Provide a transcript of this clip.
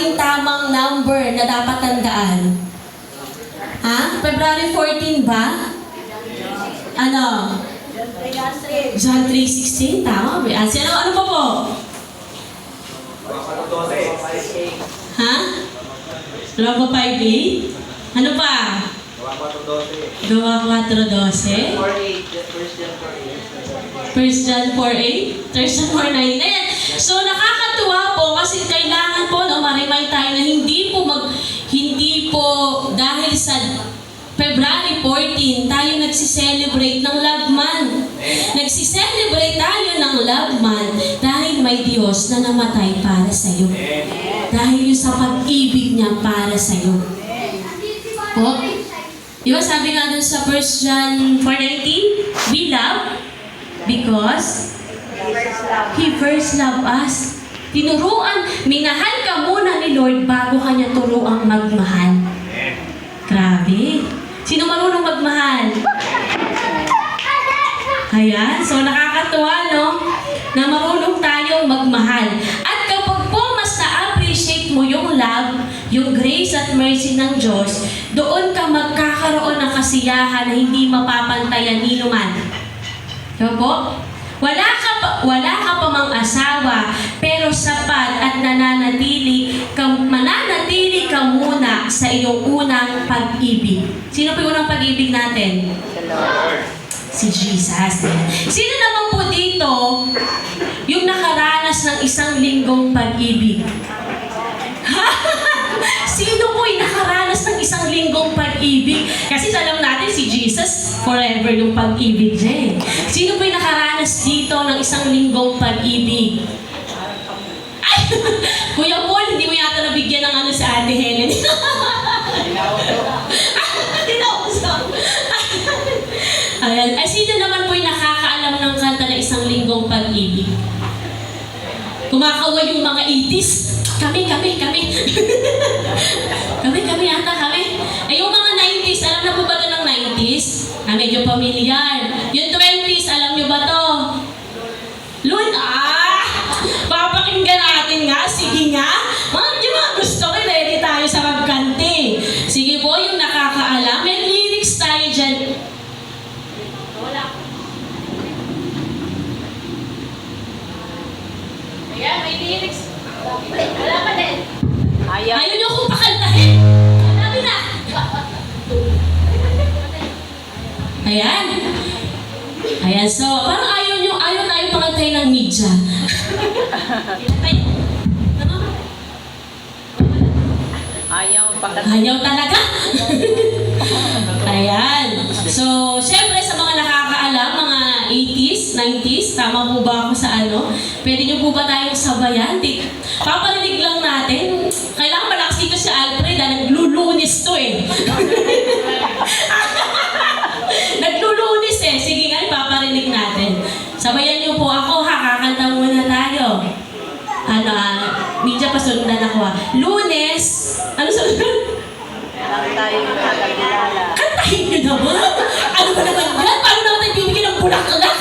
ating tamang number na dapat tandaan? Ha? February 14 ba? Ano? John 3:16, tama ba? Ano pa po? Ha? Gawa 5:8? Ano pa? Gawa 4:12? 1 John 4:8? 3 John 4:9? Ayan. So, nakakatuwa po kasi kailangan po ma-remind tayo na hindi po dahil sa February 14, tayo nagsiselebrate ng Love Month. Nagsiselebrate tayo ng Love Month dahil may Diyos na namatay para sa iyo. Dahil yung sa pag-ibig niya para sa iyo. Po? Diba sabi nga dun sa 1 John 4:19, we love because He first loved us. Tinuruan, minahal ka muna ni Lord bago ka niya turuang magmahal. Grabe. Sino marunong magmahal? Ayan. So, nakakatuwa, no? Na marunong tayong magmahal. At kapag po mas na-appreciate mo yung love, yung grace at mercy ng Diyos, doon ka magkakaroon ng kasiyahan na hindi mapapantayan ni luman. Diba po? Wala ka pa mang asawa, pero sapat at mananatili ka muna sa iyong unang pag-ibig. Sino po yung unang pag-ibig natin? Si Jesus. Sino naman po dito yung nakaranas ng isang linggong pag-ibig? Sino po yung nakaranas ng isang linggong pag-ibig? Kasi alam natin si Jesus, forever yung pag-ibig niya. Sino po yung nakaranas dito ng isang linggong pag-ibig? Ay! Kuya Paul, hindi mo yata nabigyan ng ano sa Ate Helen. Tinausap. Ayan. Ay, sino naman po yung nakakaalam ng kanta na isang linggong pag-ibig? Kumakaway yung mga 80s. Kami. kami ata kami. Eh, yung mga 90s, alam na po ba ito ng 90s? Medyo pamilyar. Yung 20s, alam nyo ba ito? Papakinggan natin nga. Sige nga. Yung mga gusto ko, ready tayo sa magkante. Sige po, yung nakakaalam. May lyrics tayo dyan. Wala. Ayan, may lyrics. Wala pa din. Ayaw nyo akong pakantahin. Dami na. Ayan. Ayan, so parang ayaw tayo pakantahin ng media. Ayaw talaga. Ayan. So, syempre sa mga nakakaalam, mga 80s, 90s, tama po ba ako sa ano? Pwede nyo po ba tayong sabayan? Paparinig lang natin. Kailangan malakas dito si Alfred, naglulunis to eh. Naglulunis eh. Sige nga, paparinig natin. Sabayan nyo po ako ha, kakanta muna tayo. Media pa sundan ako ha. Lunes, ano sundan? Tayo Kantahin nyo naman! Ano ba naman yan? Paano naman tayo bibigyan ng bulaklak?